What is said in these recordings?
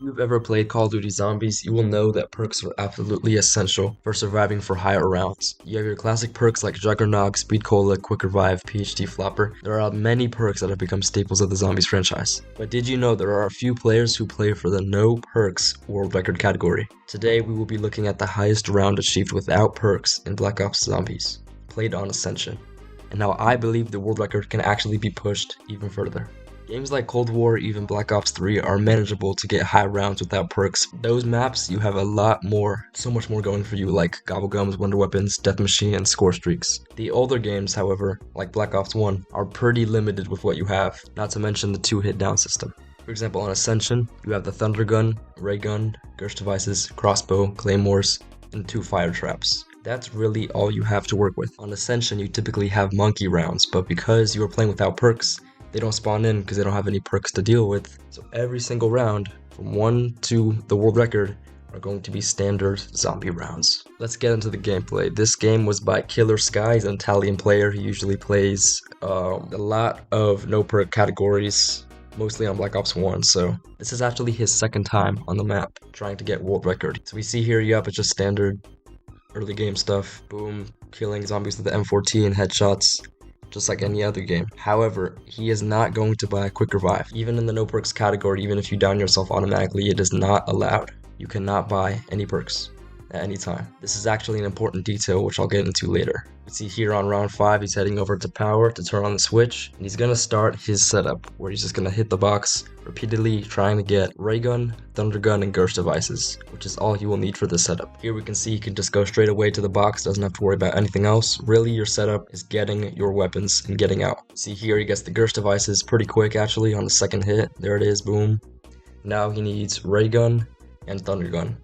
you've ever played Call of Duty Zombies, you will know that perks are absolutely essential for surviving for higher rounds. You have your classic perks like Juggernog, Speed Cola, Quick Revive, PhD Flopper. There are many perks that have become staples of the Zombies franchise. But did you know there are a few players who play for the no perks world record category? Today we will be looking at the highest round achieved without perks in Black Ops Zombies, played on Ascension, and how I believe the world record can actually be pushed even further. Games like Cold War, even Black Ops 3 are manageable to get high rounds without perks. Those maps, you have a lot more, so much more going for you, like Gobblegums, Wonder Weapons, Death Machine, and Score Streaks. The older games, however, like Black Ops 1, are pretty limited with what you have, not to mention the 2-hit down system. For example, on Ascension, you have the Thunder Gun, Ray Gun, Gurst Devices, Crossbow, Claymores, and 2 Fire Traps. That's really all you have to work with. On Ascension, you typically have monkey rounds, but because you are playing without perks, they don't spawn in because they don't have any perks to deal with. So every single round, from 1 to the world record, are going to be standard zombie rounds. Let's get into the gameplay. This game was by Killersky. He's an Italian player. He usually plays a lot of no perk categories, mostly on Black Ops 1, so this is actually his second time on the map trying to get world record. So we see here, yep, it's just standard early game stuff. Boom, killing zombies with the M14, headshots, just like any other game. However, he is not going to buy a Quick Revive. Even in the no perks category, even if you down yourself automatically, it is not allowed. You cannot buy any perks at any time. This is actually an important detail which I'll get into later. You see here on round 5, he's heading over to power to turn on the switch, and he's gonna start his setup where he's just gonna hit the box repeatedly trying to get Ray Gun, Thunder Gun, and Gurst Devices, which is all he will need for this setup. Here we can see he can just go straight away to the box, doesn't have to worry about anything else. Really, your setup is getting your weapons and getting out. See here, he gets the Gurst Devices pretty quick actually on the second hit. There it is, boom. Now he needs Ray Gun and Thunder Gun.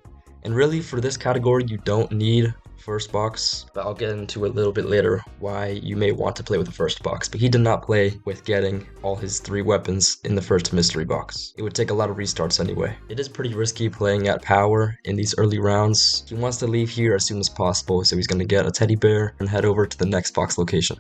And really, for this category, you don't need first box, but I'll get into a little bit later why you may want to play with the first box. But he did not play with getting all his 3 weapons in the first mystery box. It would take a lot of restarts anyway. It is pretty risky playing at power in these early rounds. He wants to leave here as soon as possible, so he's going to get a teddy bear and head over to the next box location.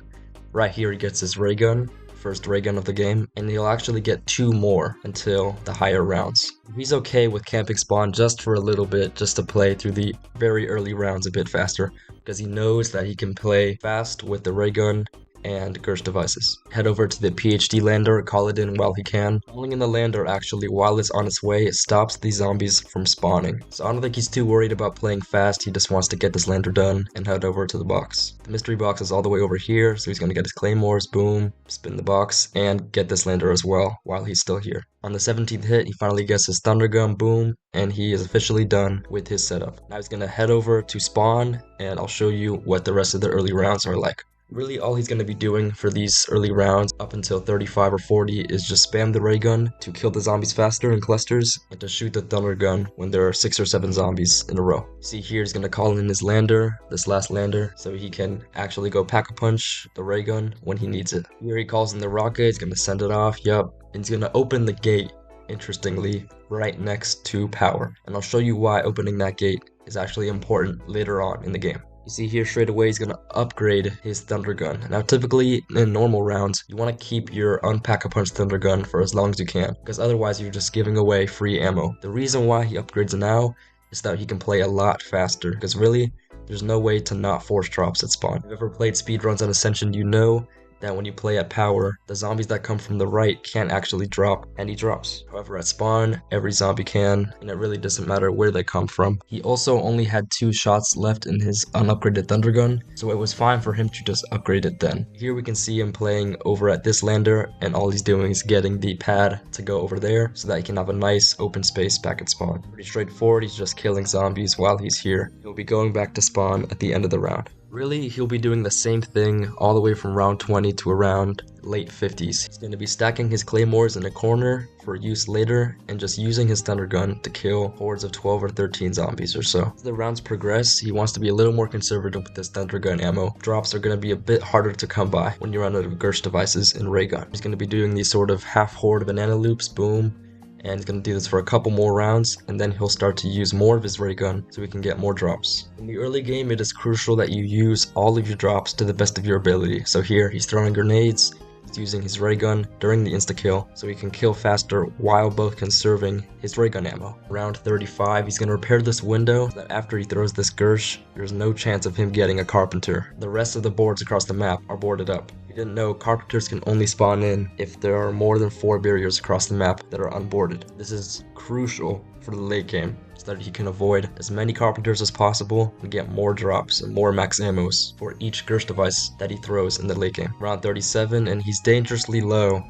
Right here, he gets his Ray Gun, first ray gun of the game, and he'll actually get 2 more until the higher rounds. He's okay with camping spawn just for a little bit, just to play through the very early rounds a bit faster, because he knows that he can play fast with the ray gun and Gurst Devices. Head over to the PhD lander, call it in while he can. Calling in the lander actually, while it's on its way, it stops these zombies from spawning. So I don't think he's too worried about playing fast, he just wants to get this lander done and head over to the box. The mystery box is all the way over here, so he's gonna get his claymores, boom, spin the box, and get this lander as well while he's still here. On the 17th hit, he finally gets his Thunder Gun, boom, and he is officially done with his setup. Now he's gonna head over to spawn, and I'll show you what the rest of the early rounds are like. Really, all he's going to be doing for these early rounds up until 35 or 40 is just spam the ray gun to kill the zombies faster in clusters and to shoot the thunder gun when there are 6 or 7 zombies in a row. See here, he's going to call in his lander, this last lander, so he can actually go pack-a-punch the ray gun when he needs it. Here he calls in the rocket, he's going to send it off, and he's going to open the gate, interestingly, right next to power. And I'll show you why opening that gate is actually important later on in the game. You see here straight away he's going to upgrade his Thunder Gun. Now typically in normal rounds, you want to keep your Unpack-a-Punch Thunder Gun for as long as you can, because otherwise you're just giving away free ammo. The reason why he upgrades it now is that he can play a lot faster, because really, there's no way to not force drops at spawn. If you've ever played speedruns on Ascension, you know that when you play at power, the zombies that come from the right can't actually drop any drops. However, at spawn, every zombie can, and it really doesn't matter where they come from. He also only had 2 shots left in his unupgraded Thunder Gun, so it was fine for him to just upgrade it then. Here we can see him playing over at this lander, and all he's doing is getting the pad to go over there so that he can have a nice open space back at spawn. Pretty straightforward, he's just killing zombies while he's here. He'll be going back to spawn at the end of the round. Really, he'll be doing the same thing all the way from round 20 to around late 50s. He's going to be stacking his claymores in a corner for use later and just using his Thunder Gun to kill hordes of 12 or 13 zombies or so. As the rounds progress, he wants to be a little more conservative with his Thunder Gun ammo. Drops are going to be a bit harder to come by when you run out of Gurst Devices and Ray Gun. He's going to be doing these sort of half horde banana loops, boom, and he's going to do this for a couple more rounds, and then he'll start to use more of his ray gun so he can get more drops. In the early game, it is crucial that you use all of your drops to the best of your ability. So here, he's throwing grenades, He's using his ray gun during the insta-kill, so he can kill faster while both conserving his ray gun ammo. Round 35, he's going to repair this window so that after he throws this Gersh, there's no chance of him getting a carpenter. The rest of the boards across the map are boarded up. If you didn't know, carpenters can only spawn in if there are more than 4 barriers across the map that are unboarded. This is crucial for the late game, so that he can avoid as many carpenters as possible and get more drops and more max ammos for each Gersh device that he throws in the late game. Round 37, and he's dangerously low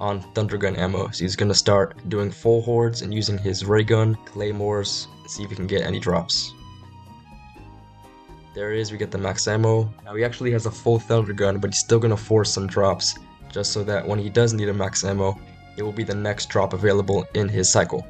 on thundergun ammo, so he's gonna start doing full hordes and using his ray gun, claymores, and see if he can get any drops. There it is, we get the max ammo. Now he actually has a full thundergun, but he's still gonna force some drops, just so that when he does need a max ammo, it will be the next drop available in his cycle.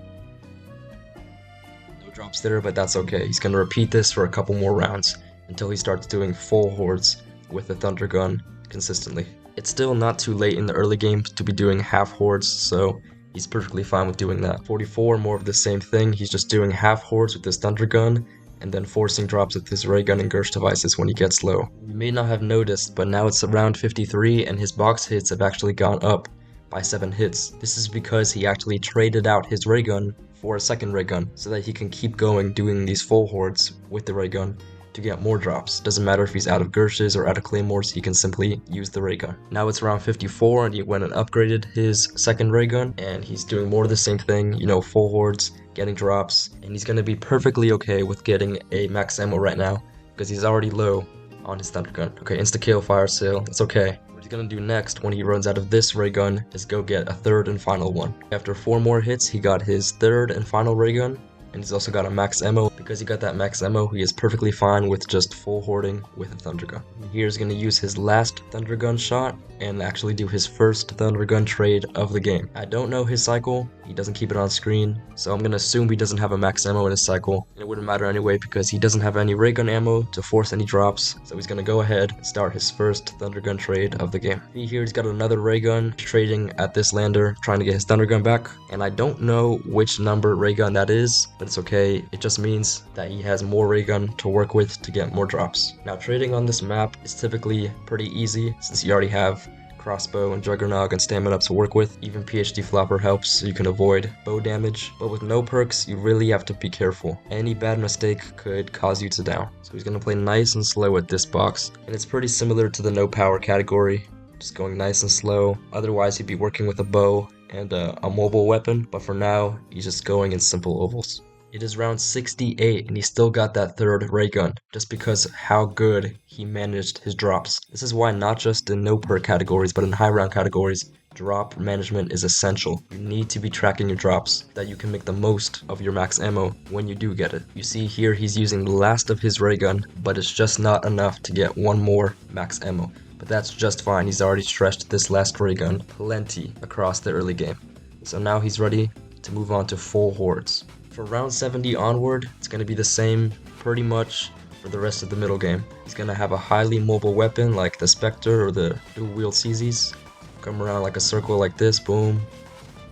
Drops there, but that's okay. He's gonna repeat this for a couple more rounds until he starts doing full hordes with the thunder gun consistently. It's still not too late in the early game to be doing half hordes, so he's perfectly fine with doing that. 44, more of the same thing. He's just doing half hordes with his thunder gun and then forcing drops with his ray gun and Gersh devices when he gets low. You may not have noticed, but now it's around 53 and his box hits have actually gone up by 7 hits. This is because he actually traded out his ray gun for a second ray gun so that he can keep going doing these full hordes with the ray gun to get more drops. Doesn't matter if he's out of Gershes or out of claymores, he can simply use the ray gun. Now it's around 54 and he went and upgraded his second ray gun and he's doing more of the same thing, you know, full hordes, getting drops, and he's gonna be perfectly okay with getting a max ammo right now because he's already low on his thunder gun. Okay, insta-kill, fire sale, it's okay. What he's gonna do next when he runs out of this ray gun is go get a third and final one. After 4 more hits, he got his third and final ray gun, and he's also got a max ammo. Because he got that max ammo, he is perfectly fine with just full hoarding with a thunder gun. Here's gonna use his last thunder gun shot and actually do his first thunder gun trade of the game. I don't know his cycle, he doesn't keep it on screen, so I'm gonna assume he doesn't have a max ammo in his cycle, and it wouldn't matter anyway because he doesn't have any ray gun ammo to force any drops, so he's gonna go ahead and start his first thunder gun trade of the game. Here he's got another ray gun, trading at this lander, trying to get his thunder gun back, and I don't know which number ray gun that is, but it's okay, it just means that he has more ray gun to work with to get more drops. Now trading on this map is typically pretty easy since you already have crossbow and juggernog and stamina to work with. Even PhD flopper helps so you can avoid bow damage, but with no perks you really have to be careful. Any bad mistake could cause you to down. So he's gonna play nice and slow at this box, and it's pretty similar to the no power category, just going nice and slow. Otherwise he'd be working with a bow and a mobile weapon, but for now he's just going in simple ovals. It is round 68 and he still got that third ray gun just because how good he managed his drops. This is why not just in no perk categories but in high round categories, drop management is essential. You need to be tracking your drops so that you can make the most of your max ammo when you do get it. You see here he's using the last of his ray gun, but it's just not enough to get one more max ammo. But that's just fine, he's already stretched this last ray gun plenty across the early game. So now he's ready to move on to full hordes. For round 70 onward, it's going to be the same pretty much for the rest of the middle game. He's going to have a highly mobile weapon like the Spectre or the dual wield CZs. Come around like a circle like this, boom.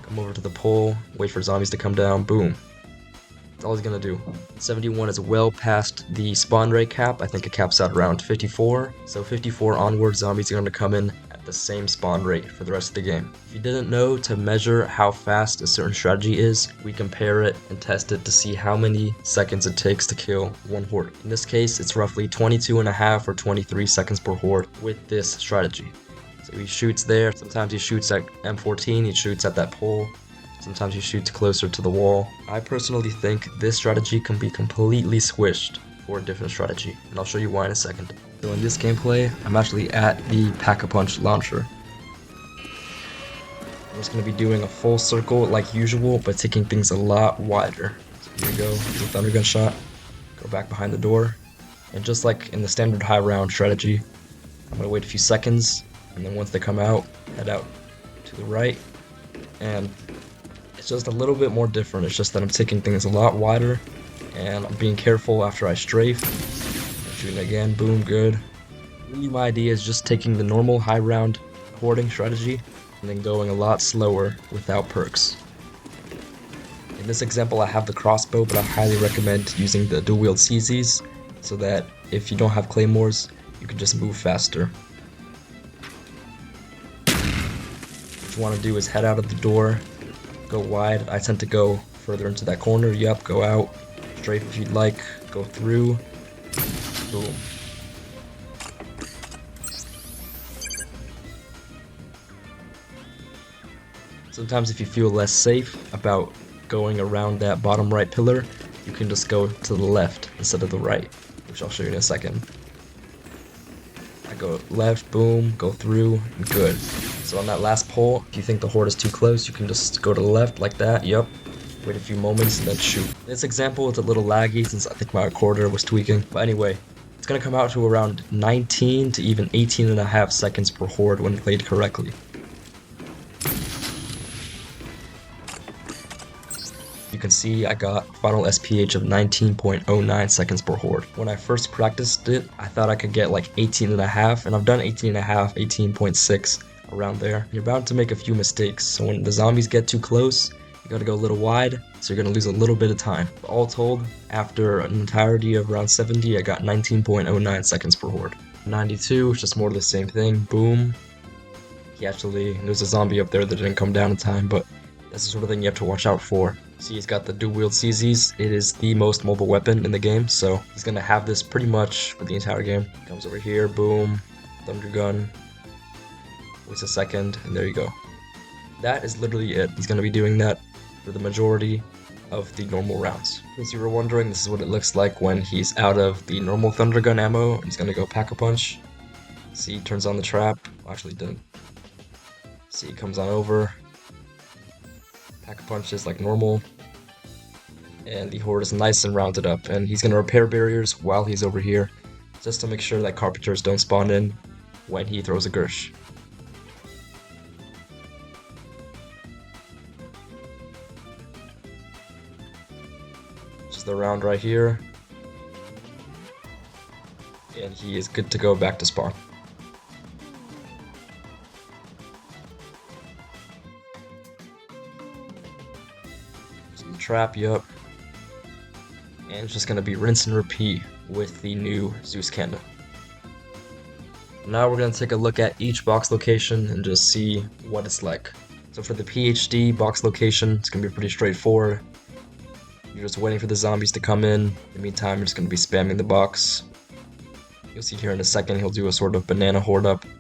Come over to the pole, wait for zombies to come down, boom. That's all he's going to do. 71 is well past the spawn rate cap. I think it caps out around 54. So 54 onward, zombies are going to come in the same spawn rate for the rest of the game. If you didn't know, to measure how fast a certain strategy is, we compare it and test it to see how many seconds it takes to kill one horde. In this case, it's roughly 22.5 or 23 seconds per horde with this strategy. So he shoots there, sometimes he shoots at M14, he shoots at that pole, sometimes he shoots closer to the wall. I personally think this strategy can be completely switched for a different strategy, and I'll show you why in a second. So in this gameplay, I'm actually at the Pack-a-Punch launcher. I'm just going to be doing a full circle like usual, but taking things a lot wider. So here we go, here's a thunder gun shot, go back behind the door, and just like in the standard high round strategy, I'm going to wait a few seconds, and then once they come out, head out to the right, and it's just a little bit more different. It's just that I'm taking things a lot wider, and I'm being careful after I strafe. Shooting again, boom, good. Really my idea is just taking the normal high round hoarding strategy and then going a lot slower without perks. In this example I have the crossbow, but I highly recommend using the dual wield CZs so that if you don't have claymores, you can just move faster. What you want to do is head out of the door, go wide. I tend to go further into that corner. Yep, go out. Strafe if you'd like. Go through. Boom. Sometimes if you feel less safe about going around that bottom right pillar, you can just go to the left instead of the right, which I'll show you in a second. I go left, boom, go through, and good. So on that last pole, if you think the horde is too close, you can just go to the left like that, yep. Wait a few moments and then shoot. This example is a little laggy since I think my recorder was tweaking. But anyway, it's gonna come out to around 19 to even 18.5 seconds per horde when played correctly. You can see I got final SPH of 19.09 seconds per horde. When I first practiced it, I thought I could get like 18.5, and I've done 18.5, 18.6, around there. You're bound to make a few mistakes, so when the zombies get too close, you gotta go a little wide, so you're gonna lose a little bit of time. But all told, after an entirety of around 70, I got 19.09 seconds per horde. 92, it's just more of the same thing, boom. There's a zombie up there that didn't come down in time, but that's the sort of thing you have to watch out for. See, he's got the dual-wield CZs. It is the most mobile weapon in the game, so he's gonna have this pretty much for the entire game. Comes over here, boom, thunder gun. Waits a second, and there you go. That is literally it. He's gonna be doing that for the majority of the normal rounds. As you were wondering, this is what it looks like when he's out of the normal thunder gun ammo. He's gonna go pack-a-punch. See, turns on the trap. Actually, didn't. See, comes on over. Pack-a-punch is like normal. And the horde is nice and rounded up. And he's gonna repair barriers while he's over here, just to make sure that carpenters don't spawn in when he throws a Gersh. Just the round right here. And he is good to go back to spawn. Some trap, yup. And it's just gonna be rinse and repeat with the new Zeus Kanda. Now we're gonna take a look at each box location and just see what it's like. So for the PhD box location, it's gonna be pretty straightforward. You're just waiting for the zombies to come in. In the meantime, you're just gonna be spamming the box. You'll see here in a second, he'll do a sort of banana horde up. There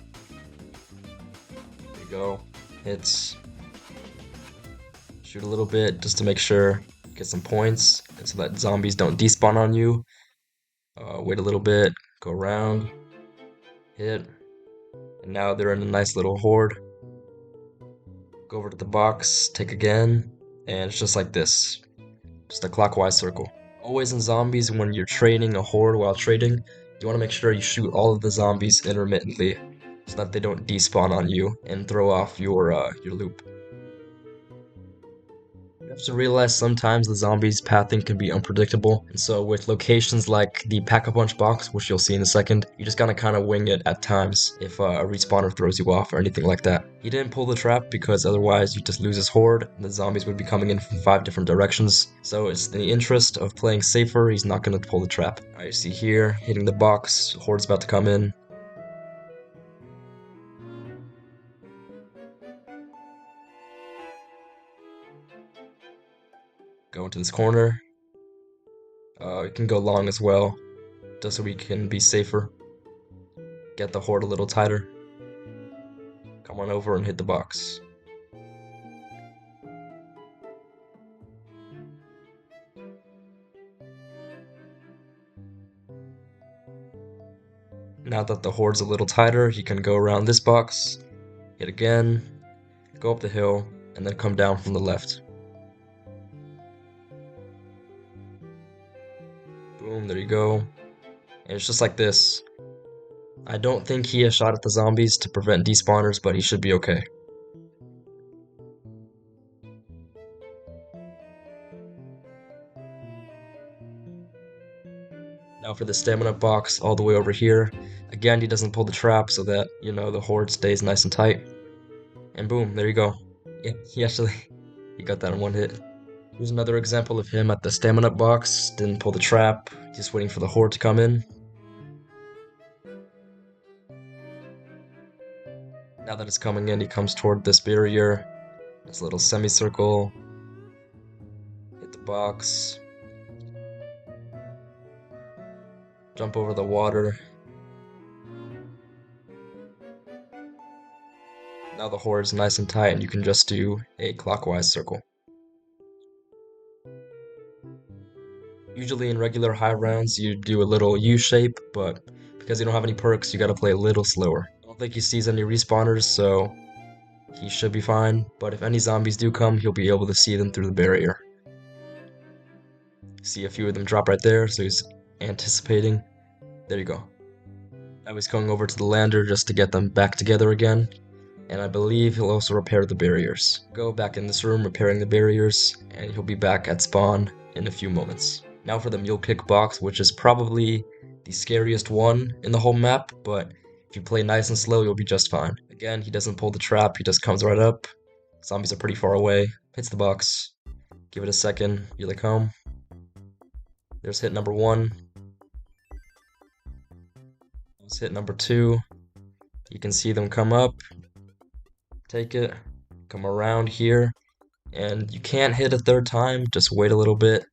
you go. Hits. Shoot a little bit just to make sure you get some points, and so that zombies don't despawn on you. Wait a little bit, go around, hit, and now they're in a nice little horde. Go over to the box, take again, and it's just like this. Just a clockwise circle. Always in zombies, when you're trading a horde while trading, you want to make sure you shoot all of the zombies intermittently so that they don't despawn on you and throw off your loop. You have to realize sometimes the zombies' pathing can be unpredictable, and so with locations like the Pack-a-Punch box, which you'll see in a second, you just gotta kinda wing it at times if a respawner throws you off or anything like that. He didn't pull the trap because otherwise you'd just lose his horde, and the zombies would be coming in from 5 different directions, so it's in the interest of playing safer, he's not gonna pull the trap. Alright, you see here, hitting the box, horde's about to come in. Go into this corner. You can go long as well, just so we can be safer. Get the horde a little tighter. Come on over and hit the box. Now that the horde's a little tighter, he can go around this box, hit again, go up the hill, and then come down from the left. Boom, there you go. And it's just like this. I don't think he has shot at the zombies to prevent despawners, but he should be okay. Now for the stamina box all the way over here. Again, he doesn't pull the trap so that, you know, the horde stays nice and tight. And boom, there you go. Yeah, he got that in one hit. Here's another example of him at the stamina box. Didn't pull the trap, just waiting for the horde to come in. Now that it's coming in, he comes toward this barrier. This little semicircle. Hit the box. Jump over the water. Now the horde is nice and tight and you can just do a clockwise circle. Usually in regular high rounds you do a little U shape, but because you don't have any perks you gotta play a little slower. I don't think he sees any respawners, so he should be fine, but if any zombies do come, he'll be able to see them through the barrier. See a few of them drop right there, so he's anticipating. There you go. Now he's going over to the lander just to get them back together again. And I believe he'll also repair the barriers. Go back in this room repairing the barriers, and he'll be back at spawn in a few moments. Now for the mule kick box, which is probably the scariest one in the whole map, but if you play nice and slow, you'll be just fine. Again, he doesn't pull the trap, he just comes right up. Zombies are pretty far away. Hits the box. Give it a second. Here they come. There's hit number 1. There's hit number 2. You can see them come up. Take it, come around here, and you can't hit a third time, just wait a little bit,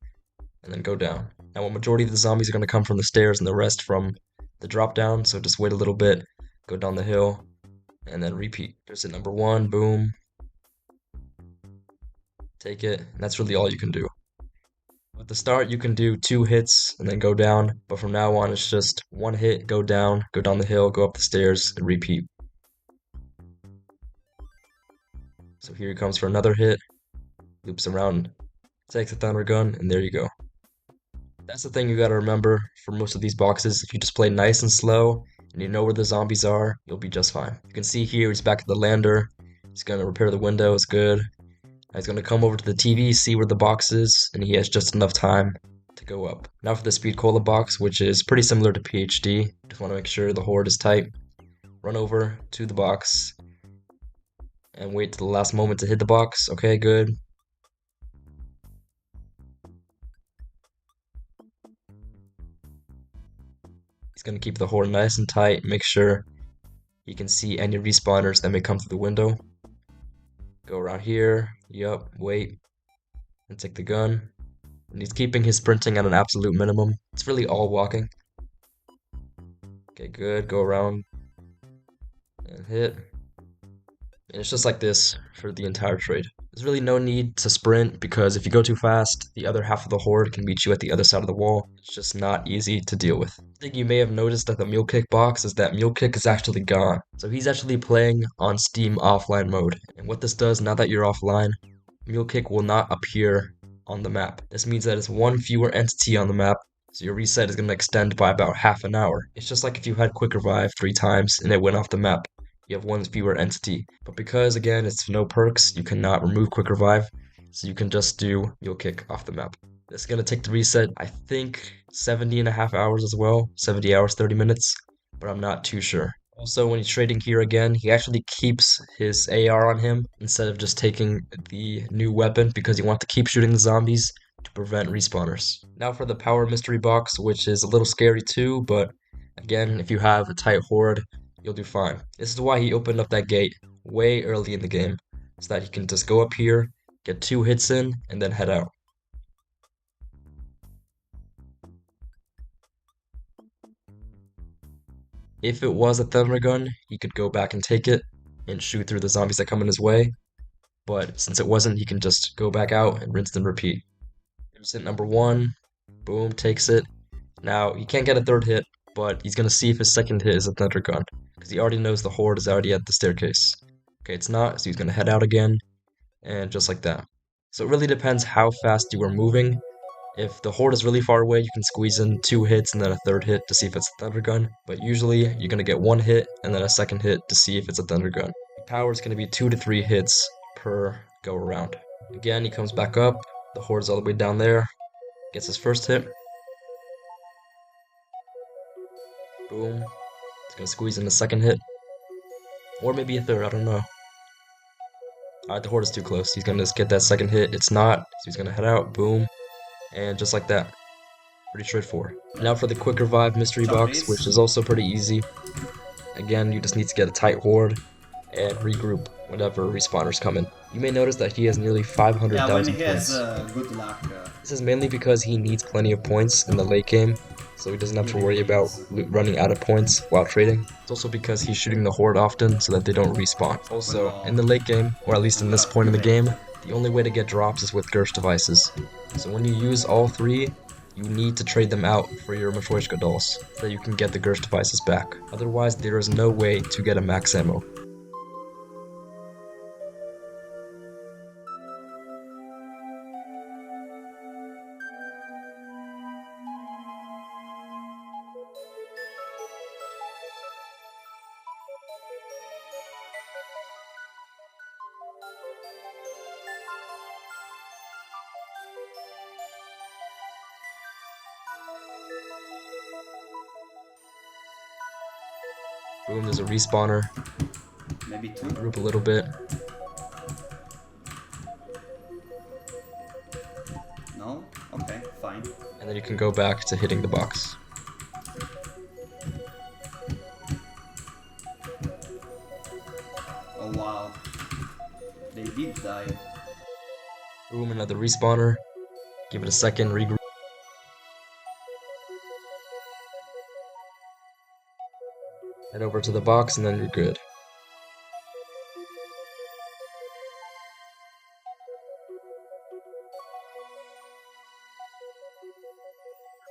and then go down. Now a majority of the zombies are going to come from the stairs and the rest from the drop down, so just wait a little bit, go down the hill, and then repeat. There's hit number 1, boom. Take it, and that's really all you can do. At the start you can do 2 hits and then go down, but from now on it's just 1 hit, go down the hill, go up the stairs, and repeat. So here he comes for another hit, loops around, takes the thunder gun, and there you go. That's the thing you gotta remember for most of these boxes. If you just play nice and slow, and you know where the zombies are, you'll be just fine. You can see here he's back at the lander, he's gonna repair the windows, good. Now he's gonna come over to the TV, see where the box is, and he has just enough time to go up. Now for the speed cola box, which is pretty similar to PhD. Just wanna make sure the horde is tight. Run over to the box, and wait to the last moment to hit the box. Okay, good. He's going to keep the horde nice and tight, make sure he can see any respawners that may come through the window. Go around here, yup, wait, and take the gun. And he's keeping his sprinting at an absolute minimum. It's really all walking. Okay, good, go around and hit. And it's just like this for the entire trade. There's really no need to sprint because if you go too fast, the other half of the horde can meet you at the other side of the wall. It's just not easy to deal with. The thing you may have noticed at the mule kick box is that mule kick is actually gone. So he's actually playing on Steam offline mode. And what this does, now that you're offline, mule kick will not appear on the map. This means that it's one fewer entity on the map, so your reset is going to extend by about half an hour. It's just like if you had quick revive 3 times and it went off the map. You have one fewer entity. But because, again, it's no perks, you cannot remove quick revive, so you can just do mule kick off the map. This is going to take the reset, I think, 70.5 hours as well. 70 hours, 30 minutes, but I'm not too sure. Also, when he's trading here again, he actually keeps his AR on him instead of just taking the new weapon because he wants to keep shooting the zombies to prevent respawners. Now for the power mystery box, which is a little scary too, but again, if you have a tight horde, you'll do fine. This is why he opened up that gate way early in the game, so that he can just go up here, get 2 hits in, and then head out. If it was a thunder gun, he could go back and take it and shoot through the zombies that come in his way, but since it wasn't, he can just go back out and rinse and repeat. Here's hit number 1, boom, takes it. Now, he can't get a 3rd hit, but he's going to see if his 2nd hit is a thunder gun, because he already knows the horde is already at the staircase. Okay, it's not, so he's going to head out again, and just like that. So it really depends how fast you are moving. If the horde is really far away, you can squeeze in 2 hits and then a 3rd hit to see if it's a thunder gun, but usually you're going to get 1 hit and then a 2nd hit to see if it's a thunder gun. The power is going to be 2 to 3 hits per go around. Again, he comes back up, the horde is all the way down there, gets his 1st hit. Boom. He's gonna squeeze in the 2nd hit. Or maybe a 3rd, I don't know. Alright, the horde is too close. He's gonna just get that 2nd hit. It's not, so he's gonna head out, boom. And just like that. Pretty straightforward. Now for the quick revive mystery box, which is also pretty easy. Again, you just need to get a tight horde. and regroup whenever respawners come in. You may notice that he has nearly Yeah, when 500,000 he has points. good luck. This is mainly because he needs plenty of points in the late game, so he doesn't have He to worry really about is. running out of points while trading. It's also because he's shooting the horde often so that they don't respawn. Also, in the late game, or at least in this point in the game, the only way to get drops is with Gersh devices. So when you use all three, you need to trade them out for your Matryoshka dolls so that you can get the Gersh devices back. Otherwise, there is no way to get a max ammo. Boom, there's a respawner. Maybe two. Group a little bit. No? Okay, fine. And then you can go back to hitting the box. Oh wow. They did die. Boom, another respawner. Give it a second, regroup. Head over to the box and then you're good.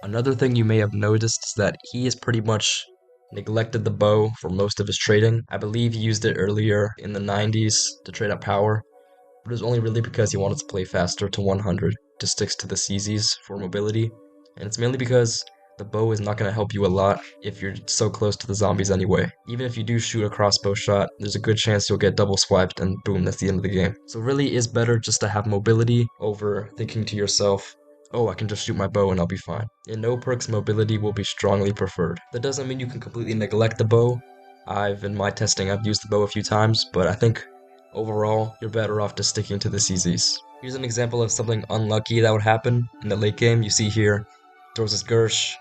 Another thing you may have noticed is that he has pretty much neglected the bow for most of his trading. I believe he used it earlier in the 90s to trade up power, but it was only really because he wanted to play faster to 100 to stick to the CZs for mobility, and it's mainly because the bow is not going to help you a lot if you're so close to the zombies anyway. Even if you do shoot a crossbow shot, there's a good chance you'll get double swiped and boom, that's the end of the game. So it really is better just to have mobility over thinking to yourself, oh, I can just shoot my bow and I'll be fine. In no perks, mobility will be strongly preferred. That doesn't mean you can completely neglect the bow. In my testing, I've used the bow a few times, but I think overall, you're better off just sticking to the CZs. Here's an example of something unlucky that would happen in the late game. You see here, throws his Gersh,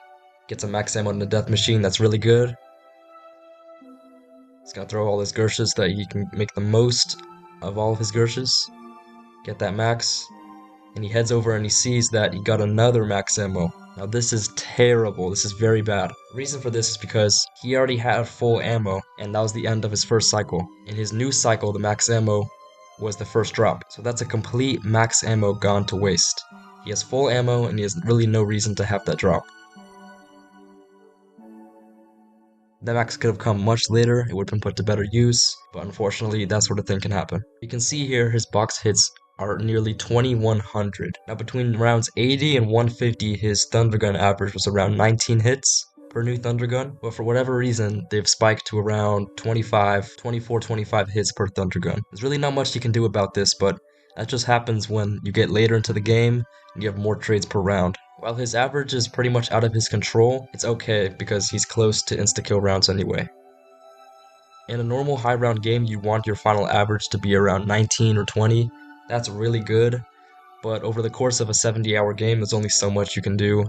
gets a max ammo in the death machine, that's really good. He's gonna throw all his Gershes so that he can make the most of all of his Gershes. Get that max, and he heads over and he sees that he got another max ammo. Now this is terrible, this is very bad. The reason for this is because he already had full ammo, and that was the end of his first cycle. In his new cycle, the max ammo was the first drop, so that's a complete max ammo gone to waste. He has full ammo, and he has really no reason to have that drop. That max could have come much later, it would have been put to better use, but unfortunately, that sort of thing can happen. You can see here his box hits are nearly 2100. Now between rounds 80 and 150, his Thunder Gun average was around 19 hits per new Thunder Gun, but for whatever reason, they've spiked to around 24, 25 hits per Thunder Gun. There's really not much you can do about this, but that just happens when you get later into the game and you have more trades per round. While his average is pretty much out of his control, it's okay because he's close to insta-kill rounds anyway. In a normal high round game, you want your final average to be around 19 or 20. That's really good, but over the course of a 70-hour game, there's only so much you can do,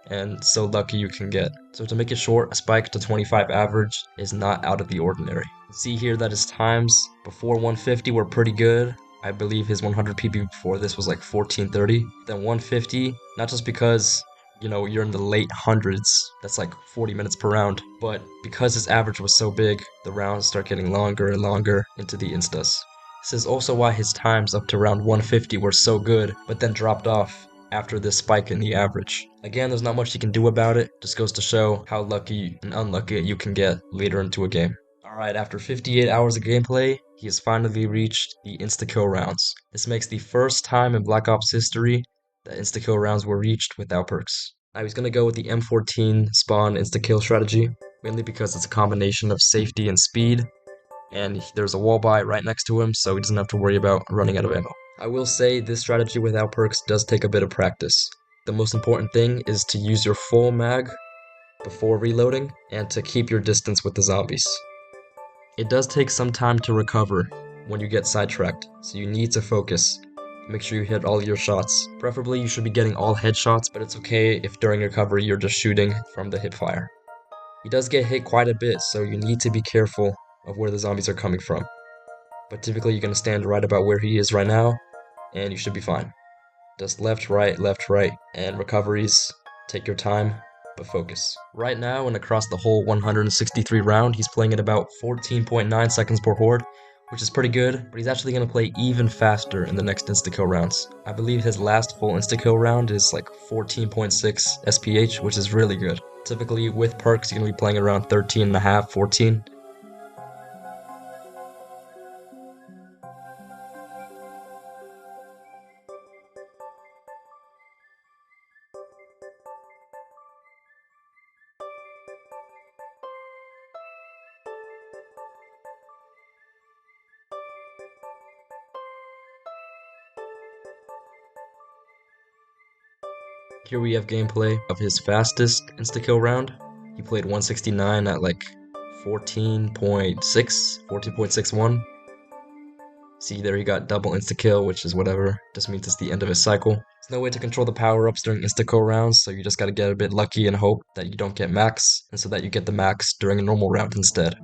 and so lucky you can get. So to make it short, a spike to 25 average is not out of the ordinary. You see here that his times before 150 were pretty good. I believe his 100 PB before this was like 1430. Then 150, not just because, you know, you're in the late hundreds, that's like 40 minutes per round, but because his average was so big, the rounds start getting longer and longer into the instas. This is also why his times up to round 150 were so good, but then dropped off after this spike in the average. Again, there's not much you can do about it, just goes to show how lucky and unlucky you can get later into a game. Alright, after 58 hours of gameplay, he has finally reached the insta-kill rounds. This makes the first time in Black Ops history that insta-kill rounds were reached without perks. Now he's going to go with the M14 spawn insta-kill strategy, mainly because it's a combination of safety and speed, and there's a wall buy right next to him, so he doesn't have to worry about running out of ammo. I will say this strategy without perks does take a bit of practice. The most important thing is to use your full mag before reloading, and to keep your distance with the zombies. It does take some time to recover when you get sidetracked, so you need to focus. Make sure you hit all your shots. Preferably you should be getting all headshots, but it's okay if during recovery you're just shooting from the hip fire. He does get hit quite a bit, so you need to be careful of where the zombies are coming from. but typically you're gonna stand right about where he is right now, and you should be fine. Just left, right, and recoveries. Take your time, but focus. Right now, and across the whole 163 round, he's playing at about 14.9 seconds per horde, which is pretty good, but he's actually going to play even faster in the next insta-kill rounds. I believe his last full insta-kill round is like 14.6 SPH, which is really good. Typically, with perks, you're going to be playing around 13.5, 14. Here we have gameplay of his fastest insta-kill round. He played 169 at like 14.61. See, there he got double insta-kill, which is whatever. Just means it's the end of his cycle. There's no way to control the power-ups during insta-kill rounds, so you just gotta get a bit lucky and hope that you don't get max, and so that you get the max during a normal round instead.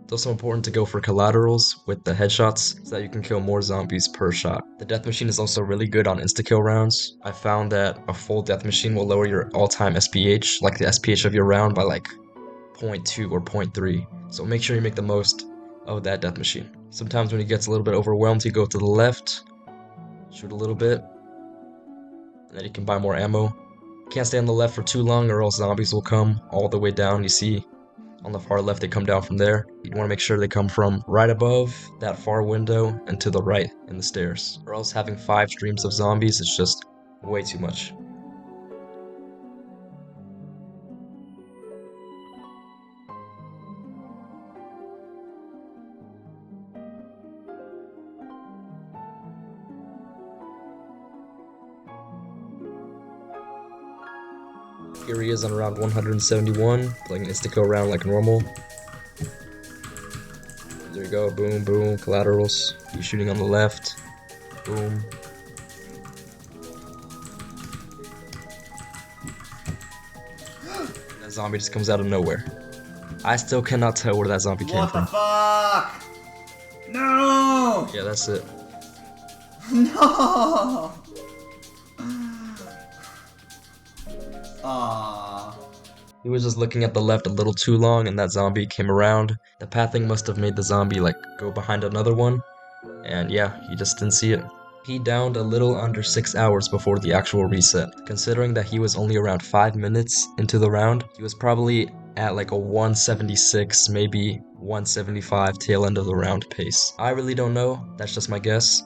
It's also important to go for collaterals with the headshots so that you can kill more zombies per shot. The death machine is also really good on insta-kill rounds. I found that a full death machine will lower your all-time SPH, like the SPH of your round, by like 0.2 or 0.3. So make sure you make the most of that death machine. Sometimes when he gets a little bit overwhelmed, you go to the left, shoot a little bit, and then you can buy more ammo. Can't stay on the left for too long or else zombies will come all the way down. You see on the far left, they come down from there. You want to make sure they come from right above that far window and to the right in the stairs. Or else having 5 streams of zombies is just way too much. Here he is on round 171, playing insta-kill round like normal. There you go, boom, boom, collaterals. He's shooting on the left, boom. That zombie just comes out of nowhere. I still cannot tell where that zombie came from. What the fuck? No! Yeah, that's it. No! Aww. He was just looking at the left a little too long and that zombie came around. The pathing must have made the zombie like go behind another one. And yeah, he just didn't see it. He downed a little under 6 hours before the actual reset. Considering that he was only around 5 minutes into the round, he was probably at like a 176, maybe 175 tail end of the round pace. I really don't know, that's just my guess,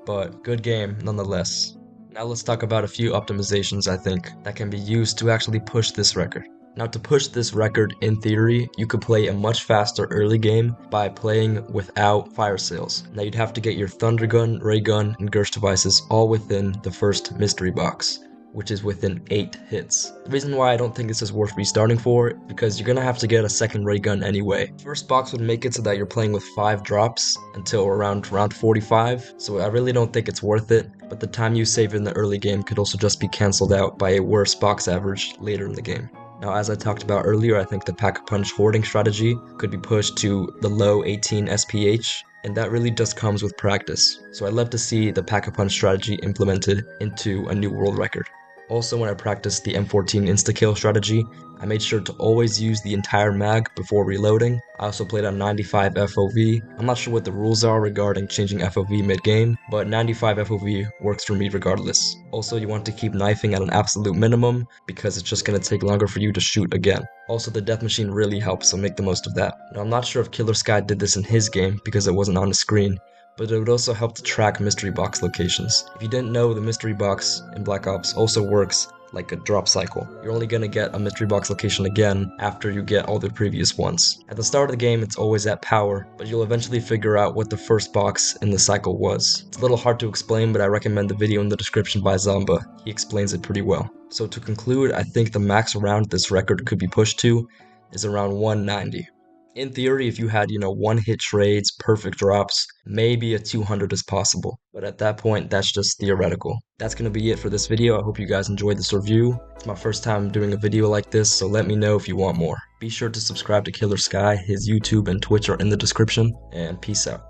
but good game nonetheless. Now let's talk about a few optimizations I think that can be used to actually push this record. Now to push this record, in theory, you could play a much faster early game by playing without fire sales. Now you'd have to get your thunder gun, ray gun, and Gersh devices all within the first mystery box, which is within 8 hits. The reason why I don't think this is worth restarting for, because you're gonna have to get a second ray gun anyway. First box would make it so that you're playing with 5 drops until around round 45, so I really don't think it's worth it, but the time you save in the early game could also just be cancelled out by a worse box average later in the game. Now, as I talked about earlier, I think the Pack-a-Punch hoarding strategy could be pushed to the low 18 SPH, and that really just comes with practice. So I'd love to see the Pack-a-Punch strategy implemented into a new world record. Also, when I practiced the M14 insta-kill strategy, I made sure to always use the entire mag before reloading. I also played on 95 FOV. I'm not sure what the rules are regarding changing FOV mid-game, but 95 FOV works for me regardless. Also, you want to keep knifing at an absolute minimum, because it's just going to take longer for you to shoot again. Also, the death machine really helps, so make the most of that. Now, I'm not sure if Killersky did this in his game, because it wasn't on the screen, but it would also help to track mystery box locations. If you didn't know, the mystery box in Black Ops also works like a drop cycle. You're only gonna get a mystery box location again after you get all the previous ones. At the start of the game, it's always at power, but you'll eventually figure out what the first box in the cycle was. It's a little hard to explain, but I recommend the video in the description by Zamba. He explains it pretty well. So to conclude, I think the max round this record could be pushed to is around 190. In theory, if you had, one hit trades, perfect drops, maybe a 200 is possible. But at that point, that's just theoretical. That's going to be it for this video. I hope you guys enjoyed this review. It's my first time doing a video like this, so let me know if you want more. Be sure to subscribe to Killersky. His YouTube and Twitch are in the description, and peace out.